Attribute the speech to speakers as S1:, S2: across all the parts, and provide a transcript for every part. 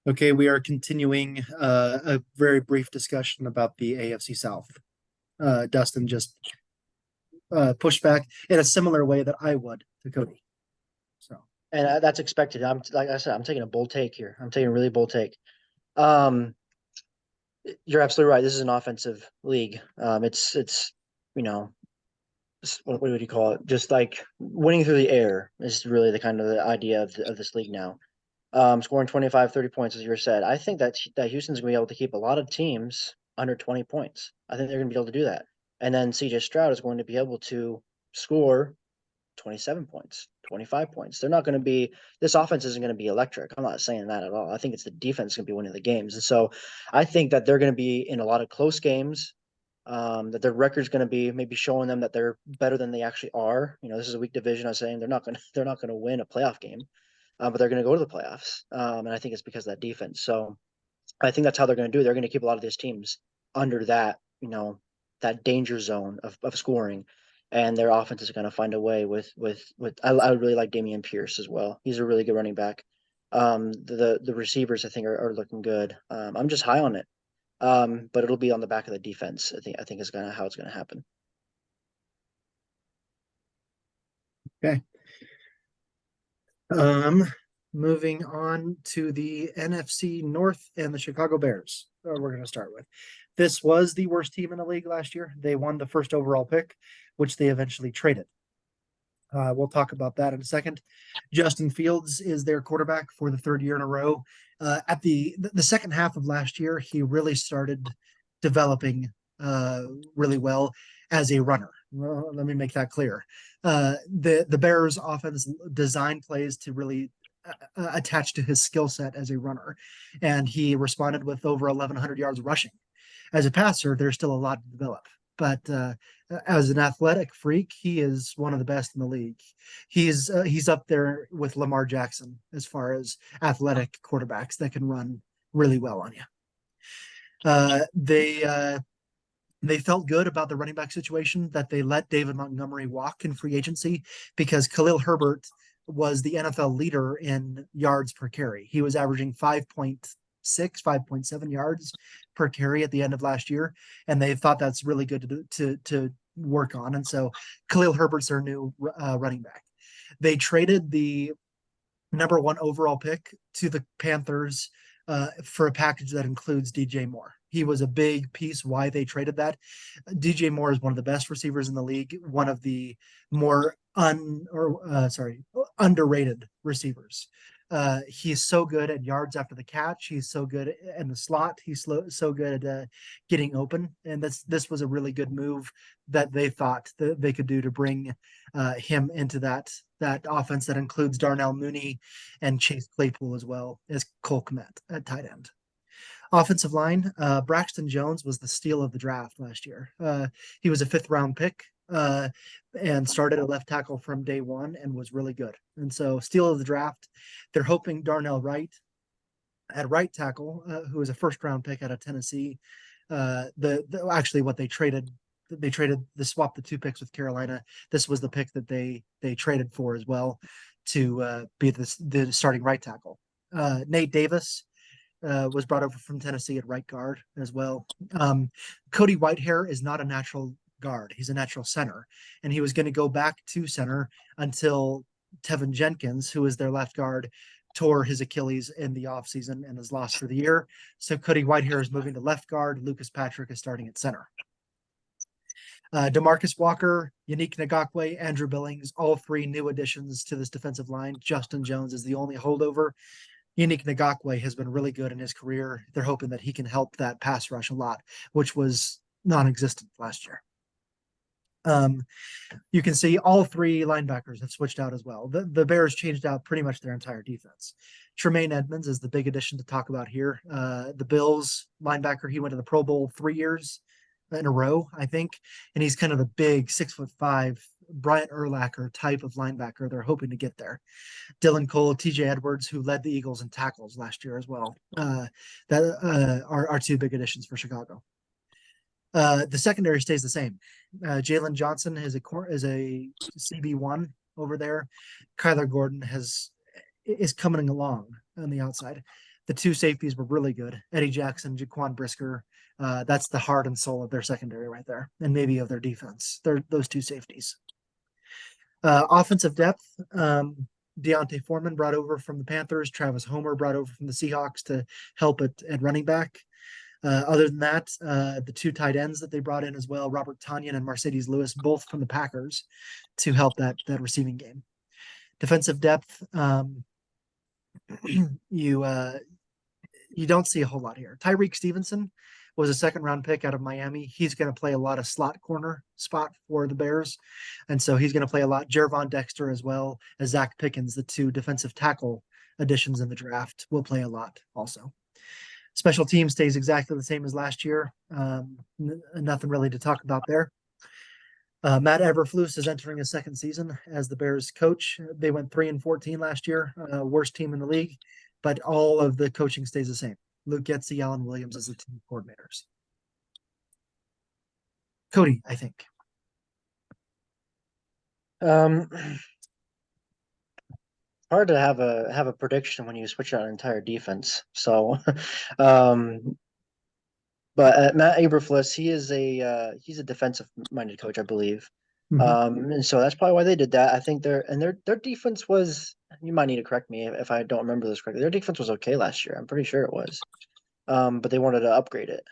S1: Okay, we are continuing a very brief discussion about the AFC South. Dustin just pushed back in a similar way that I would to Cody. So,
S2: And that's expected. I'm like I said, I'm taking a bold take here. I'm taking a really bold take. Um, you're absolutely right. This is an offensive league. It's you know what would you call it? Just like winning through the air is really the kind of the idea of this league now. Scoring 25, 30 points, as you said. I think that Houston's gonna be able to keep a lot of teams under 20 points. I think they're gonna be able to do that. And then CJ Stroud is going to be able to score 27 points, 25 points. They're not going to be, this offense isn't going to be electric. I'm not saying that at all. I think it's the defense going to be winning the games. And so I think that they're going to be in a lot of close games, that their record's going to be maybe showing them that they're better than they actually are. This is a weak division. I'm saying they're not going to win a playoff game, but they're going to go to the playoffs. And I think it's because of that defense. So I think that's how they're going to do. They're going to keep a lot of these teams under that danger zone of scoring, and their offense is going to find a way with. I really like Damian Pierce as well. He's a really good running back. The receivers I think are looking good. I'm just high on it. But it'll be on the back of the defense. I think is gonna how it's gonna happen.
S1: okay. Um, Moving on to the NFC North and the Chicago Bears. We're going to start with. This was the worst team in the league last year. They won the first overall pick, which they eventually traded. We'll talk about that in a second. Justin Fields is their quarterback for the third year in a row. At the second half of last year, he really started developing really well as a runner. Well, let me make that clear. The Bears' offense designed plays to really attach to his skill set as a runner, and he responded with over 1,100 yards rushing. As a passer, there's still a lot to develop, but as an athletic freak, he is one of the best in the league. He's up there with Lamar Jackson as far as athletic quarterbacks that can run really well on you. Uh, they uh, they felt good about the running back situation that they let David Montgomery walk in free agency because Khalil Herbert was the NFL leader in yards per carry. He was averaging 5.6, 5.7 yards per carry at the end of last year, and they thought that's really good to work on. And so Khalil Herbert's their new running back. They traded the number one overall pick to the Panthers for a package that includes DJ Moore. He was a big piece why they traded that. DJ Moore is one of the best receivers in the league, one of the more underrated receivers. He's so good at yards after the catch. He's so good in the slot. So good at getting open. And this was a really good move that they thought that they could do to bring him into that offense that includes Darnell Mooney and Chase Claypool as well as Cole Kmet at tight end. Offensive line, Braxton Jones was the steal of the draft last year. He was a fifth round pick and started at left tackle from day one and was really good. And so, steal of the draft. They're hoping Darnell Wright at right tackle, who was a first round pick out of Tennessee. Actually what they swapped the two picks with Carolina. This was the pick that they traded for as well to be the starting right tackle. Nate Davis was brought over from Tennessee at right guard as well. Cody Whitehair is not a natural guard. He's a natural center. And he was going to go back to center until Tevin Jenkins, who is their left guard, tore his Achilles in the offseason and is lost for the year. So Cody Whitehair is moving to left guard. Lucas Patrick is starting at center. Demarcus Walker, Yannick Ngakoue, Andrew Billings, all three new additions to this defensive line. Justin Jones is the only holdover. Yannick Ngakoue has been really good in his career. They're hoping that he can help that pass rush a lot, which was non-existent last year. You can see all three linebackers have switched out as well. The Bears changed out pretty much their entire defense. Tremaine Edmonds is the big addition to talk about here. The Bills linebacker, he went to the Pro Bowl 3 years in a row, I think, and he's kind of the big 6'5" Bryant Urlacher type of linebacker. They're hoping to get there. Dylan Cole, TJ Edwards, who led the Eagles in tackles last year as well. That are two big additions for Chicago. The secondary stays the same. Jalen Johnson is a CB1 over there. Kyler Gordon is coming along on the outside. The two safeties were really good. Eddie Jackson, Jaquan Brisker. That's the heart and soul of their secondary right there, and maybe of their defense. They're those two safeties. Offensive depth. Deontay Foreman brought over from the Panthers. Travis Homer brought over from the Seahawks to help at running back. Other than that, the two tight ends that they brought in as well, Robert Tonyan and Mercedes Lewis, both from the Packers, to help that receiving game. Defensive depth, you don't see a whole lot here. Tyreek Stevenson was a second-round pick out of Miami. He's going to play a lot of slot corner spot for the Bears, and so he's going to play a lot. Jervon Dexter as well as Zach Pickens, the two defensive tackle additions in the draft, will play a lot also. Special team stays exactly the same as last year. Nothing really to talk about there. Matt Eberflus is entering his second season as the Bears coach. They went 3-14 last year, worst team in the league, but all of the coaching stays the same. Luke Getsy, Alan Williams as the team coordinators. Cody, I think.
S2: Hard to have a prediction when you switch out an entire defense. So, but Matt Eberflus, he's a defensive minded coach, I believe. And so that's probably why they did that. I think their defense was. You might need to correct me if I don't remember this correctly. Their defense was okay last year. I'm pretty sure it was. But they wanted to upgrade it.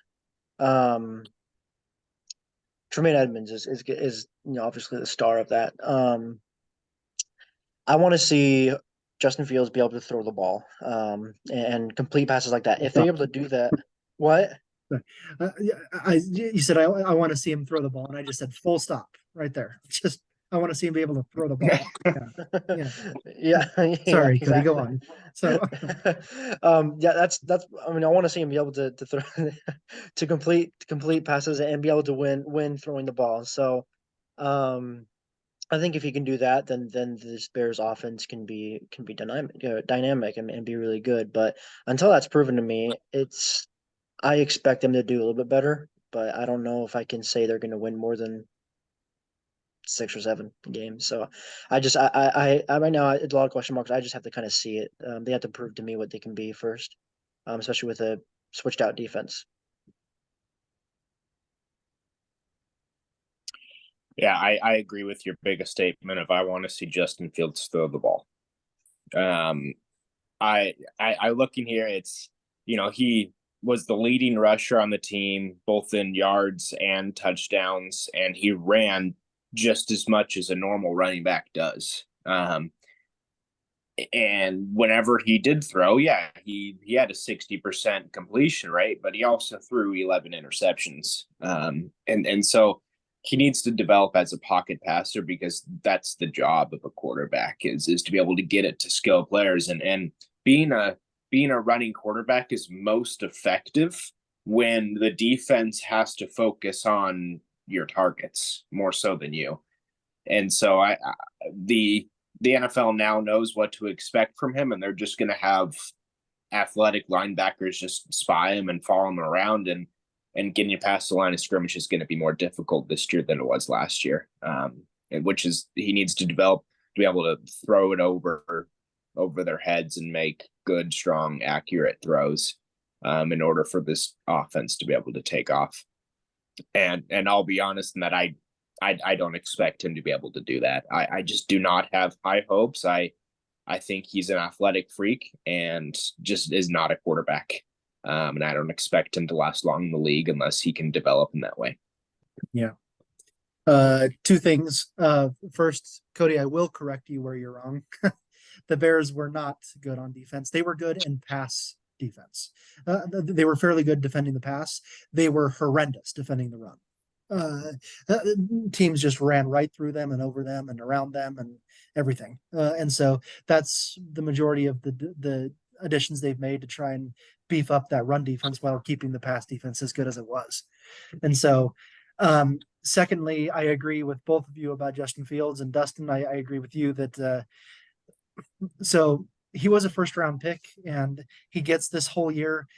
S2: Tremaine Edmonds is obviously the star of that. I want to see Justin Fields be able to throw the ball and complete passes like that. If they're able to do that, what?
S1: You said I want to see him throw the ball, and I just said full stop right there. Just I want to see him be able to throw the ball.
S2: Yeah.
S1: Sorry,
S2: exactly.
S1: Cody, go on. So,
S2: yeah, that's. I mean, I want to see him be able to throw to complete passes and be able to win throwing the ball. So, I think if he can do that, then this Bears offense can be dynamic and be really good. But until that's proven to me, I expect them to do a little bit better. But I don't know if I can say they're going to win more than 6 or 7 games. So I right now it's a lot of question marks. I just have to kind of see it. They have to prove to me what they can be first, especially with a switched out defense.
S3: Yeah, I agree with your biggest statement of I want to see Justin Fields throw the ball. I look in here, it's, he was the leading rusher on the team, both in yards and touchdowns, and he ran just as much as a normal running back does. And whenever he did throw, yeah, he had a 60% completion rate, but he also threw 11 interceptions. And so he needs to develop as a pocket passer because that's the job of a quarterback is to be able to get it to skill players. And being a running quarterback is most effective when the defense has to focus on your targets more so than you. And so the NFL now knows what to expect from him, and they're just going to have athletic linebackers just spy him and follow him around, and getting you past the line of scrimmage is going to be more difficult this year than it was last year. Which is he needs to develop to be able to throw it over their heads and make good, strong, accurate throws in order for this offense to be able to take off. And I'll be honest in that I don't expect him to be able to do that. I just do not have high hopes. I think he's an athletic freak and just is not a quarterback. And I don't expect him to last long in the league unless he can develop in that way.
S1: Yeah. Two things. First, Cody, I will correct you where you're wrong. The Bears were not good on defense. They were good in pass defense. They were fairly good defending the pass. They were horrendous defending the run. Teams just ran right through them and over them and around them and everything. And so that's the majority of the additions they've made to try and beef up that run defense while keeping the pass defense as good as it was. And so, secondly, I agree with both of you about Justin Fields, and Dustin, I agree with you that so he was a first round pick and he gets this whole year.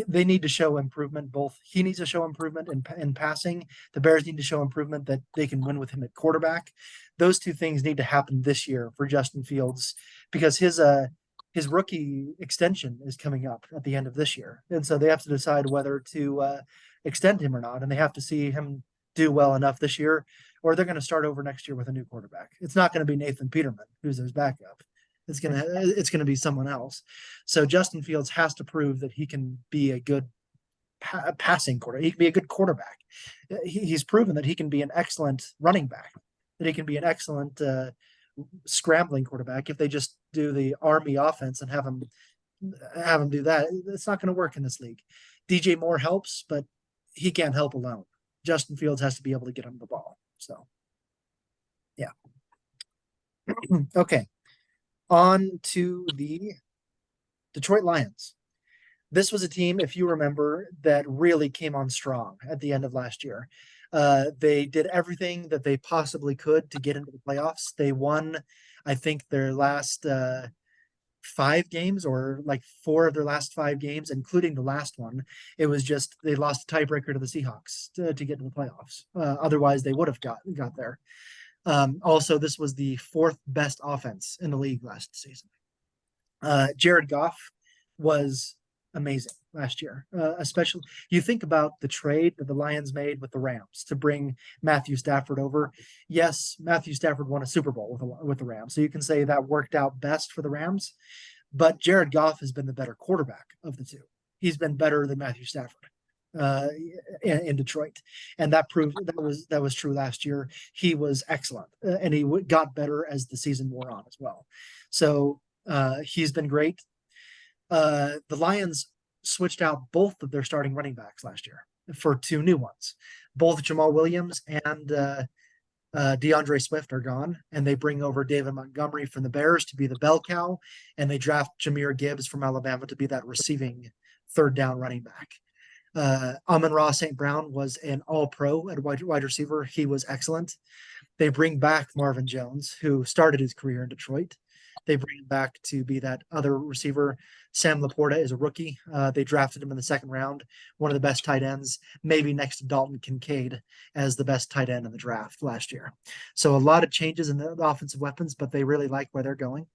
S1: They need to show improvement. Both he needs to show improvement in passing. The Bears need to show improvement that they can win with him at quarterback. Those two things need to happen this year for Justin Fields because his his rookie extension is coming up at the end of this year. And so they have to decide whether to extend him or not. And they have to see him do well enough this year, or they're going to start over next year with a new quarterback. It's not going to be Nathan Peterman, who's his backup. It's gonna be someone else. So Justin Fields has to prove that he can be a good passing quarterback. He can be a good quarterback. He's proven that he can be an excellent running back, that he can be an excellent scrambling quarterback. If they just do the Army offense and have him do that, it's not going to work in this league. DJ Moore helps, but he can't help alone. Justin Fields has to be able to get him the ball. So, yeah. Okay. On to the Detroit Lions. This was a team, if you remember, that really came on strong at the end of last year. They did everything that they possibly could to get into the playoffs. They won, I think, their last 5 games, or like 4 of their last 5 games, including the last one. It was just they lost a tiebreaker to the Seahawks to get to the playoffs. Otherwise, they would have got there. Also, this was the 4th best offense in the league last season. Jared Goff was amazing last year. Especially, you think about the trade that the Lions made with the Rams to bring Matthew Stafford over. Yes, Matthew Stafford won a Super Bowl with the Rams, so you can say that worked out best for the Rams. But Jared Goff has been the better quarterback of the two. He's been better than Matthew Stafford in Detroit, and that proved that was true last year. He was excellent, and he got better as the season wore on as well. So he's been great. The Lions switched out both of their starting running backs last year for 2 new ones. Both Jamal Williams and DeAndre Swift are gone, and they bring over David Montgomery from the Bears to be the bell cow, and they draft Jahmyr Gibbs from Alabama to be that receiving 3rd down running back. Amon-Ra St. Brown was an all-pro at wide receiver. He was excellent. They bring back Marvin Jones, who started his career in Detroit. They bring him back to be that other receiver. Sam Laporta is a rookie. They drafted him in the 2nd round, one of the best tight ends, maybe next to Dalton Kincaid as the best tight end in the draft last year. So a lot of changes in the offensive weapons, but they really like where they're going.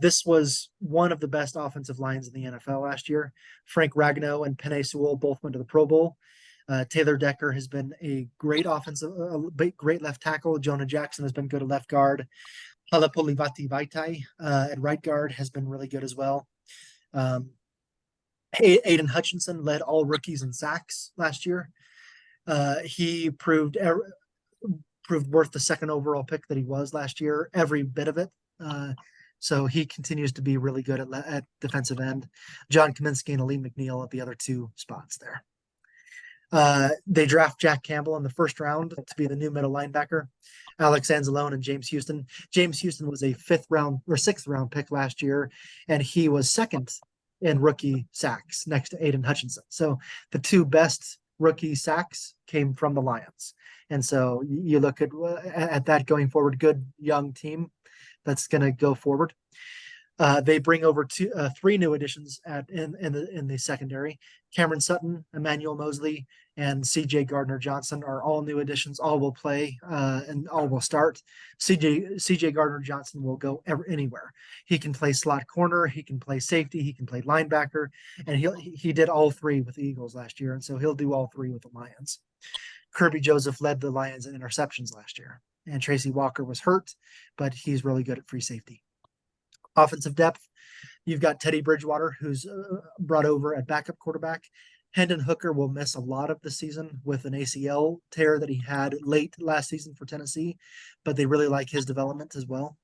S1: This was one of the best offensive lines in the NFL last year. Frank Ragnow and Penei Sewell both went to the Pro Bowl. Taylor Decker has been a great great left tackle. Jonah Jackson has been good at left guard. Halapulivati Vaitai at right guard has been really good as well. Aiden Hutchinson led all rookies in sacks last year. He proved worth the 2nd overall pick that he was last year, every bit of it. So he continues to be really good at defensive end. John Kaminsky and Aleem McNeil at the other 2 spots there. They draft Jack Campbell in the 1st round to be the new middle linebacker. Alex Anzalone and James Houston. James Houston was a 5th round or 6th round pick last year, and he was 2nd in rookie sacks next to Aiden Hutchinson. So the 2 best rookie sacks came from the Lions. And so you look at that going forward, good young team that's going to go forward. They bring over 3 new additions in the secondary. Cameron Sutton, Emmanuel Mosley, and C.J. Gardner-Johnson are all new additions. All will play and all will start. C.J. Gardner-Johnson will go anywhere. He can play slot corner. He can play safety. He can play linebacker. And he did all 3 with the Eagles last year, and so he'll do all 3 with the Lions. Kirby Joseph led the Lions in interceptions last year, and Tracy Walker was hurt, but he's really good at free safety. Offensive depth, you've got Teddy Bridgewater, who's brought over at backup quarterback. Hendon Hooker will miss a lot of the season with an ACL tear that he had late last season for Tennessee, but they really like his development as well.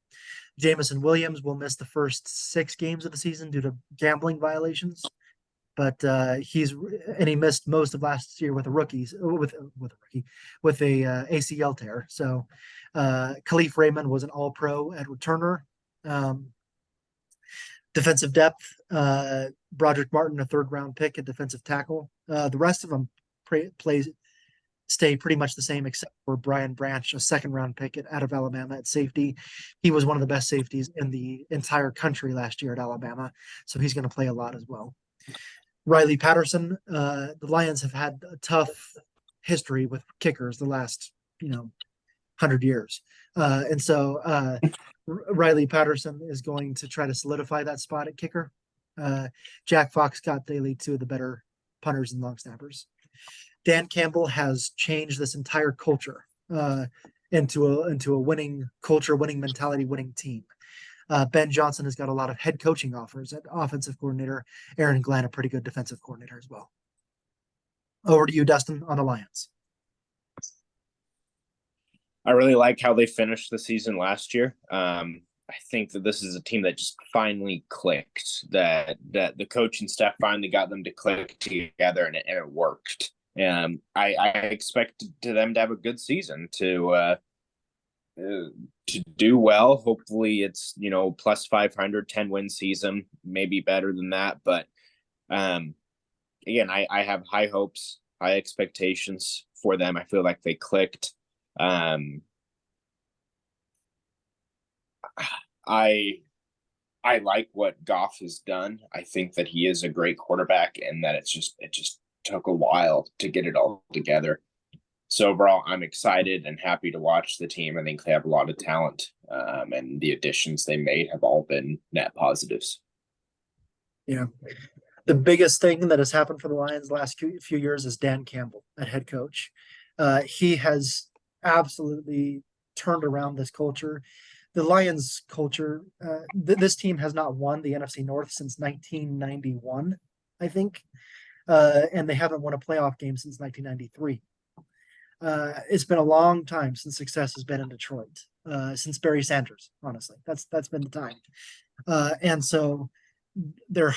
S1: Jamison Williams will miss the first 6 games of the season due to gambling violations, but he missed most of last year with a ACL tear. So Khalif Raymond was an All-Pro at returner. Defensive depth, Broderick Martin, a 3rd round pick at defensive tackle. The rest of them stay pretty much the same, except for Brian Branch, a 2nd round pick out of Alabama at safety. He was one of the best safeties in the entire country last year at Alabama, so he's going to play a lot as well. Riley Patterson, the Lions have had a tough history with kickers the last 100 years. And so Riley Patterson is going to try to solidify that spot at kicker. Jack Fox got Daly, two of the better punters and long snappers. Dan Campbell has changed this entire culture into a winning culture, winning mentality, winning team. Ben Johnson has got a lot of head coaching offers at offensive coordinator. Aaron Glenn, a pretty good defensive coordinator as well. Over to you, Dustin, on the Lions.
S3: I really like how they finished the season last year. I think that this is a team that just finally clicked. That the coaching staff finally got them to click together, and it worked. I expect them to have a good season, to do well. Hopefully, it's plus 500, 10-win season, maybe better than that. But again, I have high hopes, high expectations for them. I feel like they clicked. I like what Goff has done. I think that he is a great quarterback, and that it just took a while to get it all together. So overall, I'm excited and happy to watch the team. I think they have a lot of talent, and the additions they made have all been net positives.
S1: Yeah. The biggest thing that has happened for the Lions the last few years is Dan Campbell at head coach. He has absolutely turned around this culture. The Lions culture, this team has not won the NFC North since 1991, I think. And they haven't won a playoff game since 1993. It's been a long time since success has been in Detroit, since Barry Sanders, honestly. That's been the time. And so I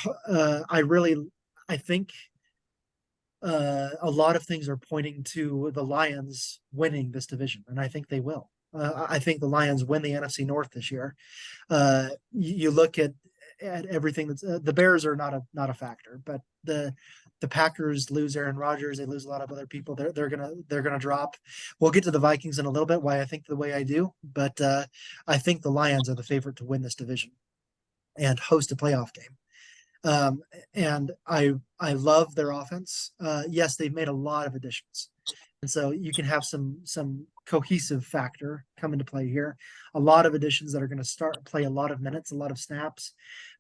S1: think a lot of things are pointing to the Lions winning this division, and I think they will. I think the Lions win the NFC North this year. You look at everything that's the Bears are not a factor, but the Packers lose Aaron Rodgers, they lose a lot of other people. They're gonna drop. We'll get to the Vikings in a little bit. Why I think the way I do, but I think the Lions are the favorite to win this division and host a playoff game. And I love their offense. Yes, they've made a lot of additions, and so you can have some cohesive factor come into play here. A lot of additions that are going to play a lot of minutes, a lot of snaps.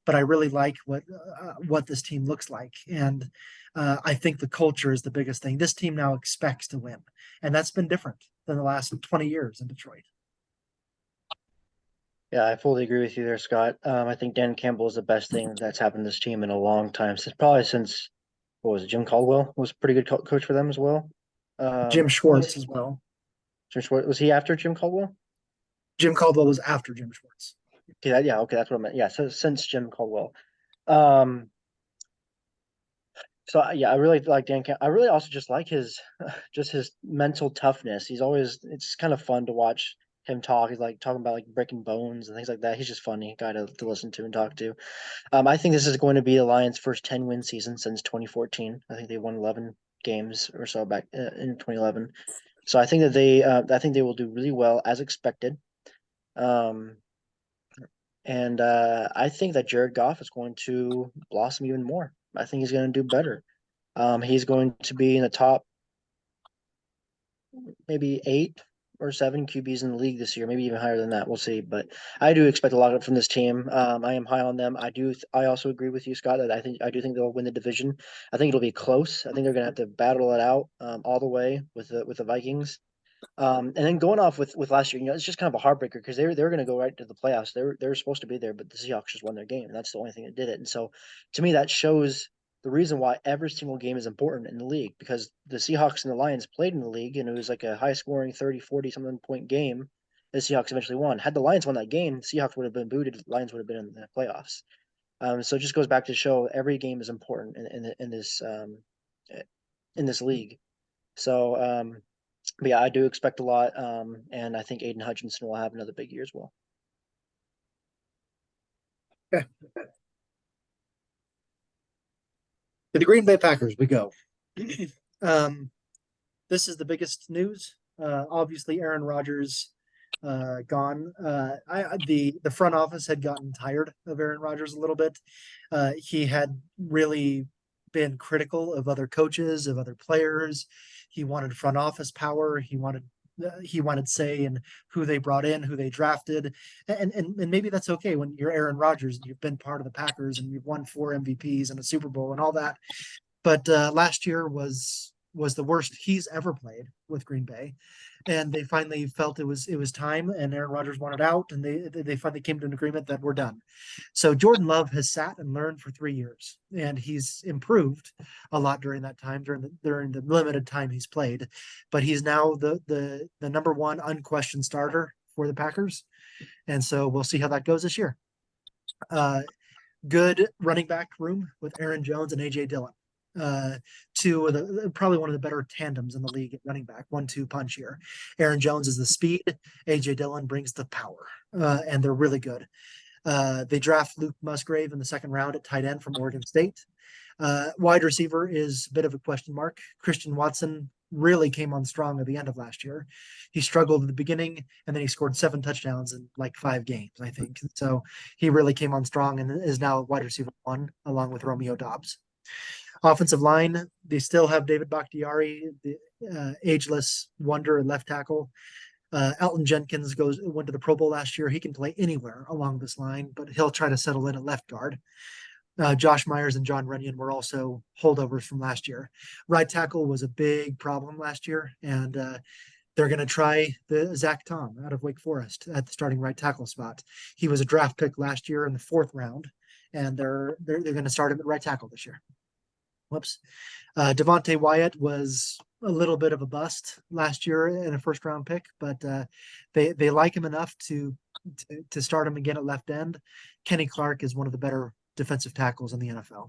S1: But I really like what this team looks like, and I think the culture is the biggest thing. This team now expects to win, and that's been different than the last 20 years in Detroit.
S2: Yeah, I fully agree with you there, Scott. I think Dan Campbell is the best thing that's happened to this team in a long time. Since what was it? Jim Caldwell was a pretty good coach for them as well.
S1: Jim Schwartz as well.
S2: Jim Schwartz, was he after Jim Caldwell?
S1: Jim Caldwell was after Jim Schwartz.
S2: Okay, okay, that's what I meant. Yeah, so since Jim Caldwell. So yeah, I really like Dan Campbell. I really also just like his mental toughness. It's kind of fun to watch him talk. He's like talking about like breaking bones and things like that. He's just funny guy to listen to and talk to. I think this is going to be the Lions' first 10-win season since 2014. I think they won 11 games or so back in 2011. So I think that they will do really well as expected. And I think that Jared Goff is going to blossom even more. I think he's going to do better. He's going to be in the top maybe 8 or 7 QBs in the league this year, maybe even higher than that. We'll see. But I do expect a lot from this team. I am high on them. I also agree with you, Scott, that I do think they'll win the division. I think it'll be close. I think they're going to have to battle it out all the way with the Vikings. And then going off with last year, it's just kind of a heartbreaker because they're going to go right to the playoffs. They're supposed to be there, but the Seahawks just won their game, and that's the only thing that did it. And so, to me, that shows the reason why every single game is important in the league, because the Seahawks and the Lions played in the league, and it was like a high-scoring 30, 40-something point game. The Seahawks eventually won. Had the Lions won that game, Seahawks would have been booted. The Lions would have been in the playoffs. So it just goes back to show every game is important in this league. So. But yeah, I do expect a lot, and I think Aiden Hutchinson will have another big year as well.
S1: Okay. To the Green Bay Packers we go. This is the biggest news. Obviously, Aaron Rodgers gone. The front office had gotten tired of Aaron Rodgers a little bit. He had really been critical of other coaches, of other players. He wanted front office power. He wanted he wanted say in who they brought in, who they drafted, and maybe that's okay when you're Aaron Rodgers and you've been part of the Packers and you've won 4 MVPs and a Super Bowl and all that. But last year was the worst he's ever played with Green Bay, and they finally felt it was time, and Aaron Rodgers wanted out, and they finally came to an agreement that we're done. So Jordan Love has sat and learned for 3 years, and he's improved a lot during that time, during the limited time he's played. But he's now the number one unquestioned starter for the Packers, and so we'll see how that goes this year. Good running back room with Aaron Jones and AJ Dillon. Two of the probably one of the better tandems in the league at running back, 1-2 punch here. Aaron Jones is the speed, AJ Dillon brings the power, and they're really good. They draft Luke Musgrave in the second round at tight end from Oregon State. Wide receiver is a bit of a question mark. Christian Watson really came on strong at the end of last year. He struggled at the beginning, and then he scored 7 touchdowns in like 5 games, I think. So he really came on strong and is now wide receiver 1 along with Romeo Doubs. Offensive line, they still have David Bakhtiari, the ageless wonder at left tackle. Elton Jenkins went to the Pro Bowl last year. He can play anywhere along this line, but he'll try to settle in at left guard. Josh Myers and John Runyon were also holdovers from last year. Right tackle was a big problem last year, and they're going to try the Zach Tom out of Wake Forest at the starting right tackle spot. He was a draft pick last year in the 4th round, and they're going to start him at right tackle this year. Whoops. Devontae Wyatt was a little bit of a bust last year in a 1st round pick, but they like him enough to start him again at left end. Kenny Clark is one of the better defensive tackles in the NFL.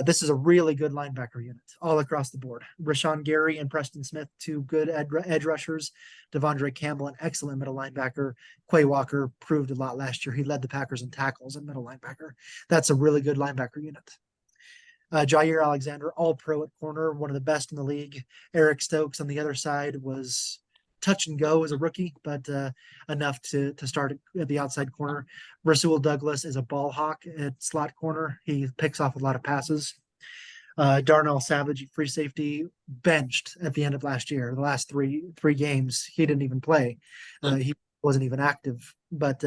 S1: This is a really good linebacker unit all across the board. Rashawn Gary and Preston Smith, 2 good edge rushers. Devondre Campbell, an excellent middle linebacker. Quay Walker proved a lot last year. He led the Packers in tackles at middle linebacker. That's a really good linebacker unit. Jair Alexander, all pro at corner, one of the best in the league. Eric Stokes on the other side was touch and go as a rookie, but enough to start at the outside corner. Rasul Douglas is a ball hawk at slot corner. He picks off a lot of passes. Darnell Savage, free safety, benched at the end of last year. The last three games, he didn't even play. He wasn't even active, but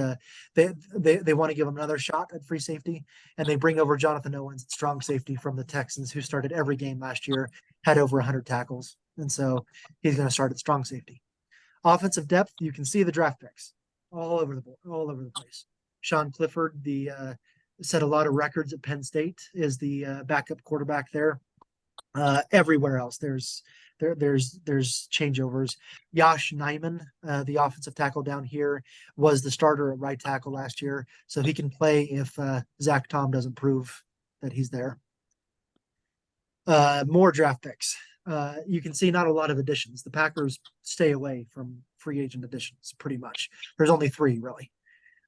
S1: they want to give him another shot at free safety, and they bring over Jonathan Owens, strong safety from the Texans, who started every game last year, had over 100 tackles, and so he's going to start at strong safety. Offensive depth, you can see the draft picks all over the board, all over the place. Sean Clifford, set a lot of records at Penn State, is the backup quarterback there. Everywhere else, there's changeovers. Yosh Nijman, the offensive tackle down here, was the starter at right tackle last year, so he can play if Zach Tom doesn't prove that he's there. More draft picks. You can see not a lot of additions. The Packers stay away from free agent additions pretty much. There's only 3 really.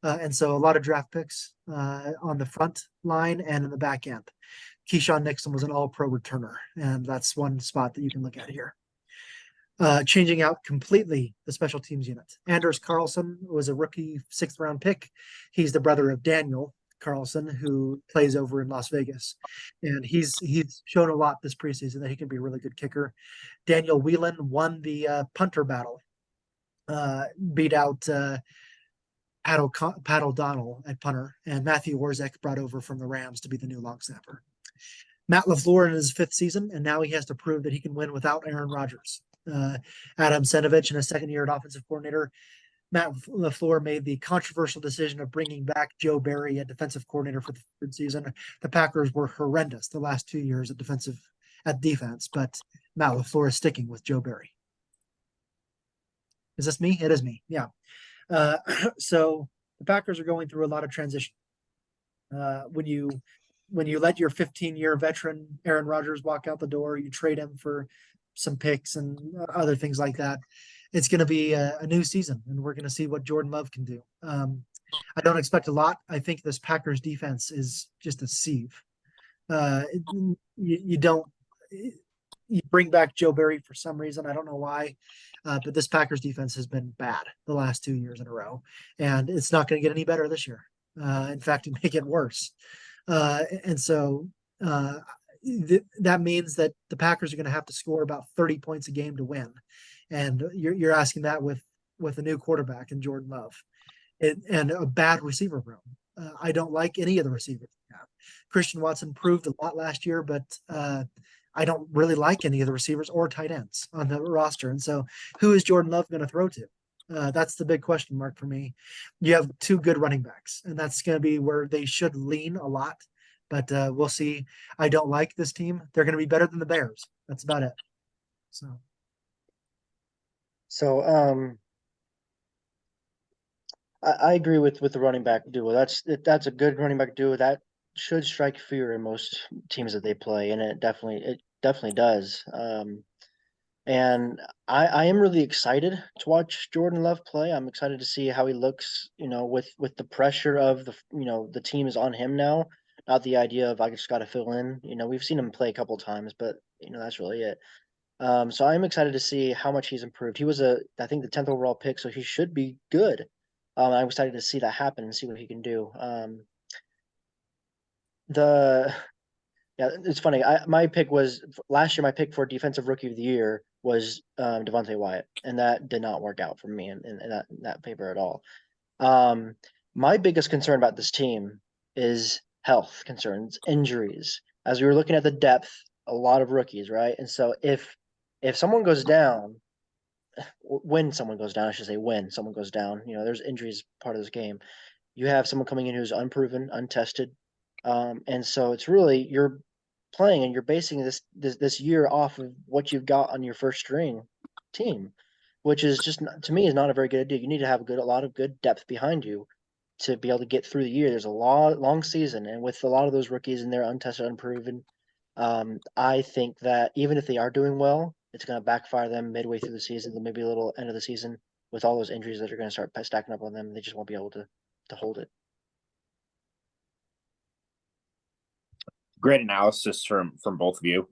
S1: And so a lot of draft picks on the front line and in the back end. Keyshawn Nixon was an all-pro returner, and that's one spot that you can look at here. Changing out completely the special teams unit. Anders Carlson was a rookie 6th round pick. He's the brother of Daniel Carlson, who plays over in Las Vegas, and he's shown a lot this preseason that he can be a really good kicker. Daniel Whelan won the punter battle, beat out Pat O'Donnell at punter, and Matthew Orzek brought over from the Rams to be the new long snapper. Matt LaFleur in his 5th season, and now he has to prove that he can win without Aaron Rodgers. Adam Senovich in his 2nd year at offensive coordinator. Matt LaFleur made the controversial decision of bringing back Joe Barry at defensive coordinator for the 3rd season. The Packers were horrendous the last 2 years at defense, but Matt LaFleur is sticking with Joe Barry. Is this me? It is me. Yeah. So the Packers are going through a lot of transition. When you let your 15-year veteran Aaron Rodgers walk out the door, you trade him for some picks and other things like that. It's going to be a new season, and we're going to see what Jordan Love can do. I don't expect a lot. I think this Packers defense is just a sieve. You bring back Joe Barry for some reason. I don't know why, but this Packers defense has been bad the last 2 years in a row, and it's not going to get any better this year. In fact, it may get worse. And so that means that the Packers are going to have to score about 30 points a game to win. and you're asking that with a new quarterback in Jordan Love, and a bad receiver room. I don't like any of the receivers we have. Christian Watson proved a lot last year, but I don't really like any of the receivers or tight ends on the roster. And so, who is Jordan Love going to throw to? That's the big question mark for me. You have two good running backs, and that's going to be where they should lean a lot. But we'll see. I don't like this team. They're going to be better than the Bears. That's about it.
S2: So I agree with the running back duo. That's a good running back duo. That should strike fear in most teams that they play, and it definitely does. And I am really excited to watch Jordan Love play. I'm excited to see how he looks, with the pressure of the team is on him now, not the idea of I just got to fill in. We've seen him play a couple times, but that's really it. So I'm excited to see how much he's improved. He was I think the 10th overall pick, so he should be good. I'm excited to see that happen and see what he can do. The Yeah, it's funny. My pick was last year. My pick for defensive rookie of the year was Devontae Wyatt, and that did not work out for me in that paper at all. My biggest concern about this team is health concerns, injuries. As we were looking at the depth, a lot of rookies, right? And so if someone goes down, when someone goes down, I should say when someone goes down, there's injuries part of this game. You have someone coming in who's unproven, untested, and so it's really you're playing and you're basing this year off of what you've got on your first string team, which is just to me is not a very good idea. You need to have a lot of good depth behind you to be able to get through the year. There's a long season, and with a lot of those rookies and they're untested, unproven, I think that even if they are doing well, it's going to backfire them midway through the season, then maybe a little end of the season with all those injuries that are going to start stacking up on them. They just won't be able to hold it.
S3: Great analysis from both of you.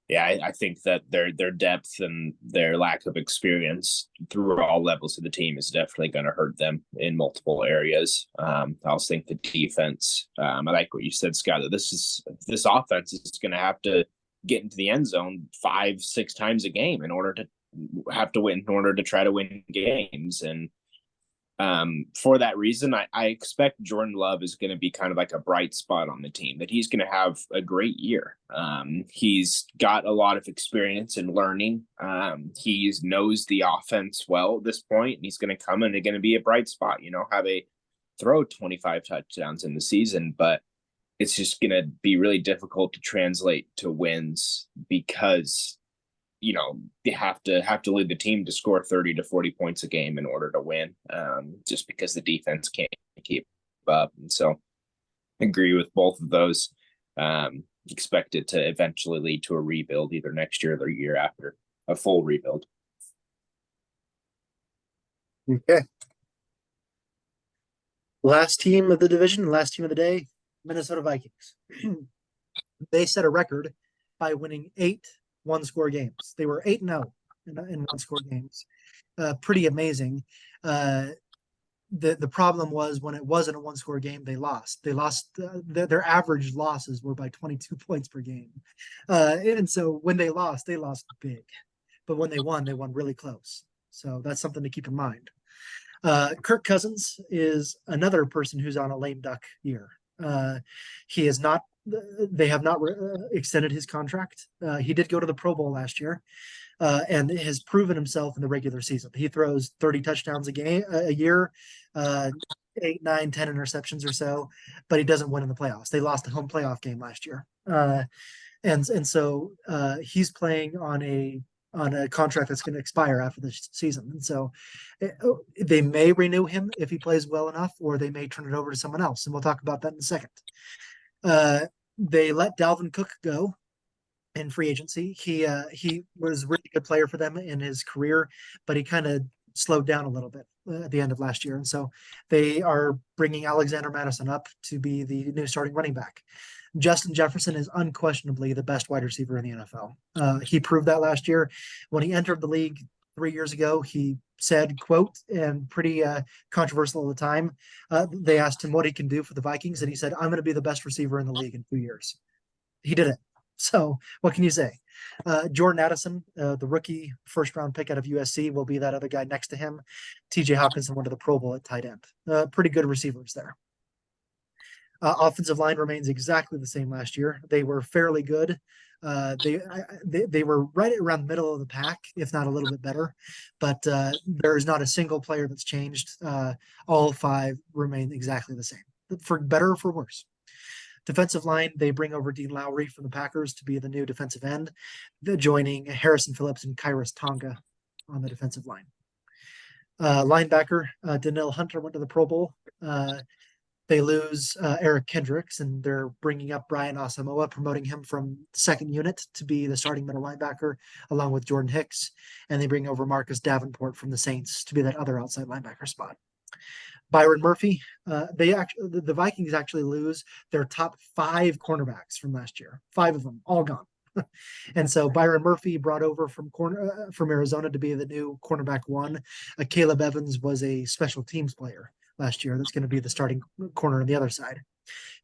S3: Yeah, I think that their depth and their lack of experience through all levels of the team is definitely going to hurt them in multiple areas. I also think the defense. I like what you said, Scott. That this offense is going to have to get into the end zone 5-6 times a game in order to try to win games. And for that reason, I expect Jordan Love is going to be kind of like a bright spot on the team, that he's going to have a great year. He's got a lot of experience in learning. He knows the offense well at this point, and he's going to come in and going to be a bright spot, have a throw 25 touchdowns in the season, but it's just going to be really difficult to translate to wins because they have to lead the team to score 30 to 40 points a game in order to win, just because the defense can't keep up. And so I agree with both of those. Expect it to eventually lead to a rebuild either next year or the year after, a full rebuild.
S1: Okay. Last team of the division, last team of the day, Minnesota Vikings. They set a record by winning 8 one-score games. They were 8-0 in one-score games. Pretty amazing. The problem was when it wasn't a one-score game, they lost. They lost. Their average losses were by 22 points per game. And so when they lost big. But when they won really close. So that's something to keep in mind. Kirk Cousins is another person who's on a lame duck year. He is not. They have not extended his contract. He did go to the Pro Bowl last year, and has proven himself in the regular season. He throws 30 touchdowns a year, 8, 9, 10 interceptions or so, but he doesn't win in the playoffs. They lost the home playoff game last year, and so he's playing on a contract that's going to expire after this season. And so they may renew him if he plays well enough, or they may turn it over to someone else. And we'll talk about that in a second. They let Dalvin Cook go in free agency. He was a really good player for them in his career, but he kind of slowed down a little bit at the end of last year. And so they are bringing Alexander Madison up to be the new starting running back. Justin Jefferson is unquestionably the best wide receiver in the NFL. He proved that last year. When he entered the league 3 years ago, he said, quote, and pretty controversial at the time, they asked him what he can do for the Vikings, and he said, I'm going to be the best receiver in the league in 2 years. He did it. So what can you say? Jordan Addison, the rookie first round pick out of USC, will be that other guy next to him. TJ Hawkinson went to the Pro Bowl at tight end. Pretty good receivers there. Offensive line remains exactly the same last year. They were fairly good. They were right around the middle of the pack, if not a little bit better. But there is not a single player that's changed. All five remain exactly the same, for better or for worse. Defensive line, they bring over Dean Lowry from the Packers to be the new defensive end, joining Harrison Phillips and Kairos Tonga on the defensive line. Linebacker, Danielle Hunter went to the Pro Bowl. They lose Eric Kendricks, and they're bringing up Brian Asamoah, promoting him from second unit to be the starting middle linebacker, along with Jordan Hicks. And they bring over Marcus Davenport from the Saints to be that other outside linebacker spot. Byron Murphy, the Vikings actually lose their top 5 cornerbacks from last year. 5 of them, all gone. And so Byron Murphy brought over from Arizona to be the new cornerback 1. Caleb Evans was a special teams player last year. That's going to be the starting corner on the other side.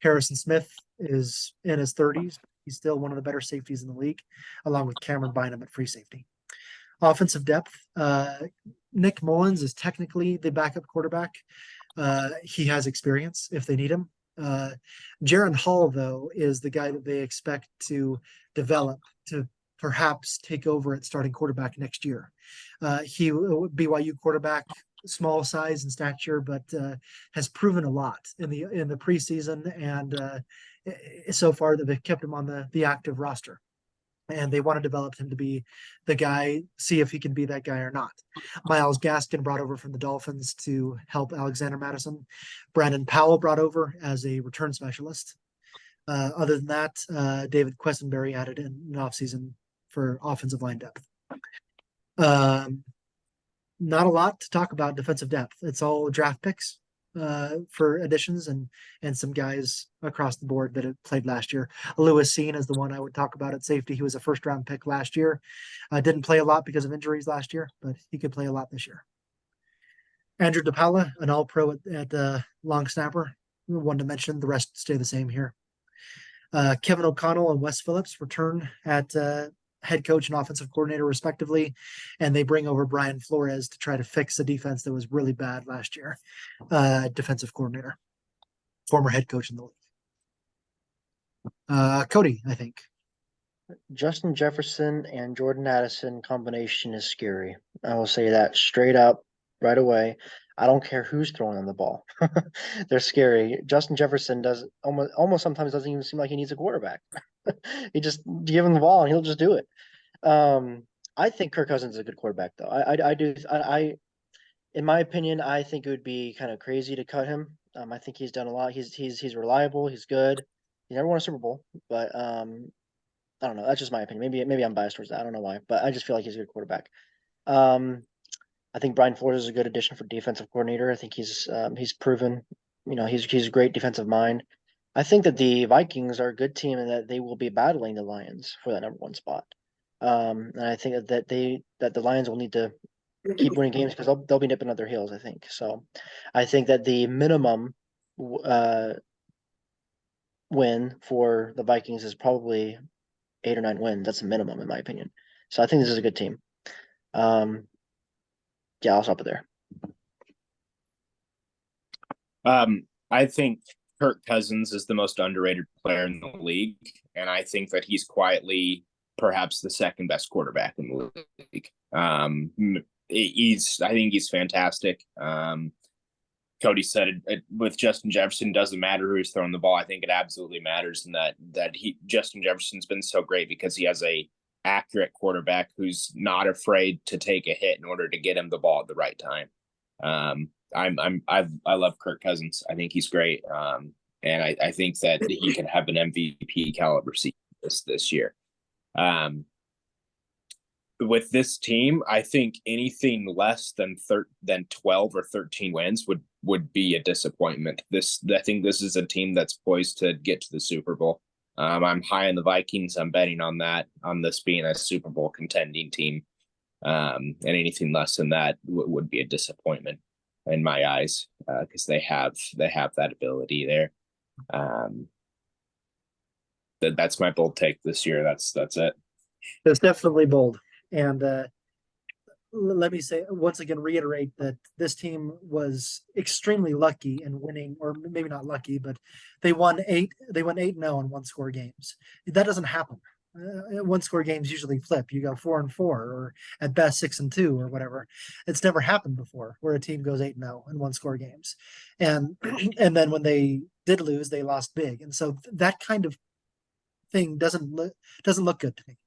S1: Harrison Smith is in his 30s. He's still one of the better safeties in the league, along with Cameron Bynum at free safety. Offensive depth, Nick Mullins is technically the backup quarterback. He has experience if they need him. Jaron Hall, though, is the guy that they expect to develop to perhaps take over at starting quarterback next year. He BYU quarterback, small size and stature, but has proven a lot in the preseason, and so far that they've kept him on the active roster. And they want to develop him to be the guy, see if he can be that guy or not. Myles Gaskin brought over from the Dolphins to help Alexander Madison. Brandon Powell brought over as a return specialist. Other than that, David Questenberry added in an offseason for offensive line depth. Not a lot to talk about defensive depth. It's all draft picks for additions and some guys across the board that have played last year. Lewis Seen is the one I would talk about at safety. He was a first round pick last year. Didn't play a lot because of injuries last year, but he could play a lot this year. Andrew DePaula, an all-pro at long snapper. One to mention, the rest stay the same here. Kevin O'Connell and Wes Phillips return at head coach and offensive coordinator respectively, and they bring over Brian Flores to try to fix a defense that was really bad last year. Defensive coordinator, former head coach in the league. Cody, I think.
S2: Justin Jefferson and Jordan Addison combination is scary. I will say that straight up right away. I don't care who's throwing on the ball. They're scary. Justin Jefferson does almost sometimes doesn't even seem like he needs a quarterback. He just give him the ball and he'll just do it. I think Kirk Cousins is a good quarterback though. I do. In my opinion, I think it would be kind of crazy to cut him. I think he's done a lot. He's reliable. He's good. He never won a Super Bowl, but I don't know. That's just my opinion. Maybe I'm biased towards that. I don't know why, but I just feel like he's a good quarterback. I think Brian Flores is a good addition for defensive coordinator. I think he's proven, he's a great defensive mind. I think that the Vikings are a good team and that they will be battling the Lions for that number 1 spot. And I think that the Lions will need to keep winning games because they'll be nipping at their heels, I think. So I think that the minimum win for the Vikings is probably 8 or 9 wins. That's a minimum in my opinion. So I think this is a good team. Yeah, I'll stop it there.
S3: I think Kirk Cousins is the most underrated player in the league, and I think that he's quietly perhaps the second best quarterback in the league. I think he's fantastic. Cody said it with Justin Jefferson, doesn't matter who's throwing the ball. I think it absolutely matters in that Justin Jefferson's been so great because he has a accurate quarterback who's not afraid to take a hit in order to get him the ball at the right time. I love Kirk Cousins. I think he's great. And I think that he can have an MVP caliber season this year. With this team, I think anything less than 12 or 13 wins would be a disappointment. I think this is a team that's poised to get to the Super Bowl. I'm high on the Vikings. I'm betting on this being a Super Bowl contending team. And anything less than that would be a disappointment in my eyes, because they have that ability there. That's my bold take this year. That's it.
S1: It's definitely bold. And let me say once again, reiterate that this team was extremely lucky in winning, or maybe not lucky, but they won 8-0 in one score games. That doesn't happen. One score games usually flip. You go 4-4, or at best 6-2, or whatever. It's never happened before where a team goes 8-0 in one score games, and and then when they did lose, they lost big. And so that kind of thing doesn't look good to me.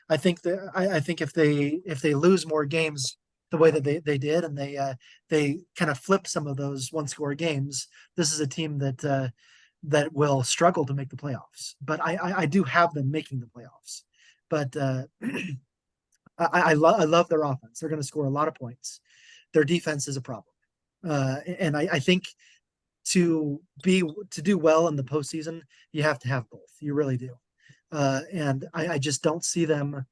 S1: I think that I think if they lose more games the way that they did, and they kind of flip some of those one score games, this is a team that will struggle to make the playoffs. But I do have them making the playoffs. But I love their offense. They're going to score a lot of points. Their defense is a problem, and I think to do well in the postseason, you have to have both. You really do. And I just don't see them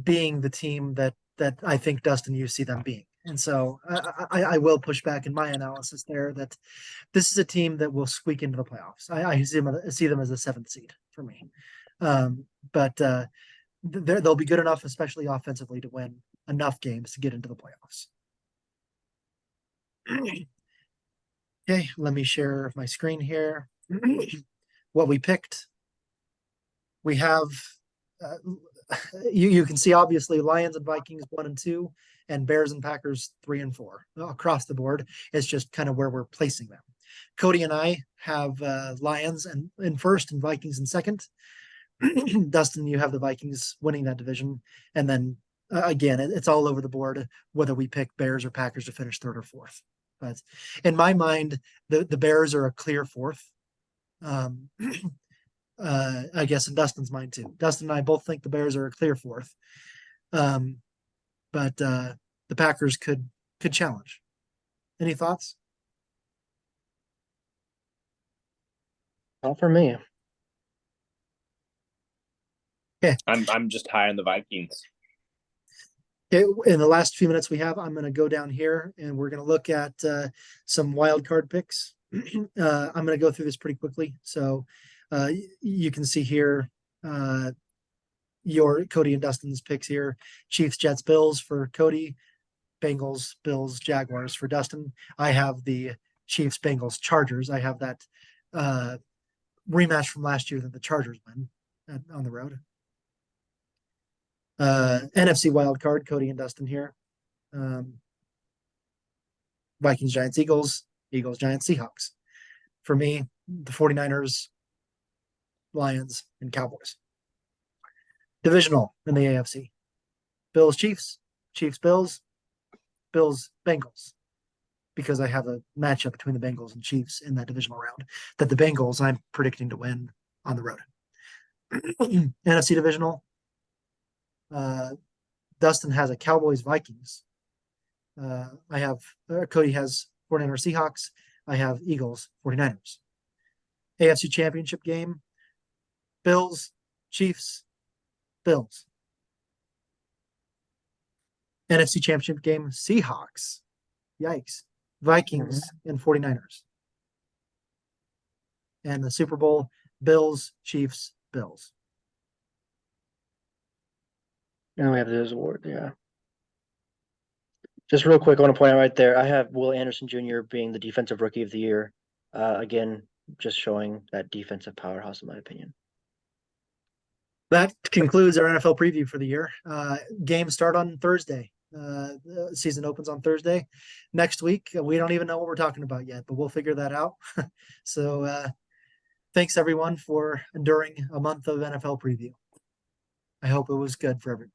S1: being the team that I think, Dustin, you see them being. And so I will push back in my analysis there that this is a team that will squeak into the playoffs. I see them as a 7th seed for me. But they'll be good enough, especially offensively, to win enough games to get into the playoffs. Okay, let me share my screen here. What we picked. We have, you can see obviously Lions and Vikings 1 and 2, and Bears and Packers 3 and 4 across the board. It's just kind of where we're placing them. Cody and I have Lions in first and Vikings in second. Dustin, you have the Vikings winning that division, and then again, it's all over the board whether we pick Bears or Packers to finish 3rd or 4th. But in my mind, the Bears are a clear 4th. I guess in Dustin's mind too. Dustin and I both think the Bears are a clear 4th. But the Packers could challenge. Any thoughts?
S2: Not for me.
S1: Okay.
S3: I'm just high on the Vikings.
S1: Okay, in the last few minutes we have, I'm going to go down here and we're going to look at some wild card picks. I'm going to go through this pretty quickly. So you can see here your Cody and Dustin's picks here. Chiefs, Jets, Bills for Cody. Bengals, Bills, Jaguars for Dustin. I have the Chiefs, Bengals, Chargers. I have that rematch from last year that the Chargers win on the road. NFC wild card, Cody and Dustin here. Vikings, Giants, Eagles, Giants, Seahawks. For me, the 49ers, Lions, and Cowboys. Divisional in the AFC. Bills, Chiefs, Bills, Bengals. Because I have a matchup between the Bengals and Chiefs in that divisional round that the Bengals I'm predicting to win on the road. NFC divisional. Dustin has a Cowboys Vikings. Cody has 49ers Seahawks. I have Eagles 49ers. AFC Championship game. Bills, Chiefs, Bills. NFC Championship game. Seahawks. Yikes. Vikings and 49ers. And the Super Bowl, Bills, Chiefs, Bills.
S2: And we have those awards, yeah. Just real quick, I want to point out right there, I have Will Anderson Jr. being the defensive rookie of the year. Again, just showing that defensive powerhouse, in my opinion.
S1: That concludes our NFL preview for the year. Games start on Thursday. The season opens on Thursday. Next week, we don't even know what we're talking about yet, but we'll figure that out. So thanks everyone for enduring a month of NFL preview. I hope it was good for everyone.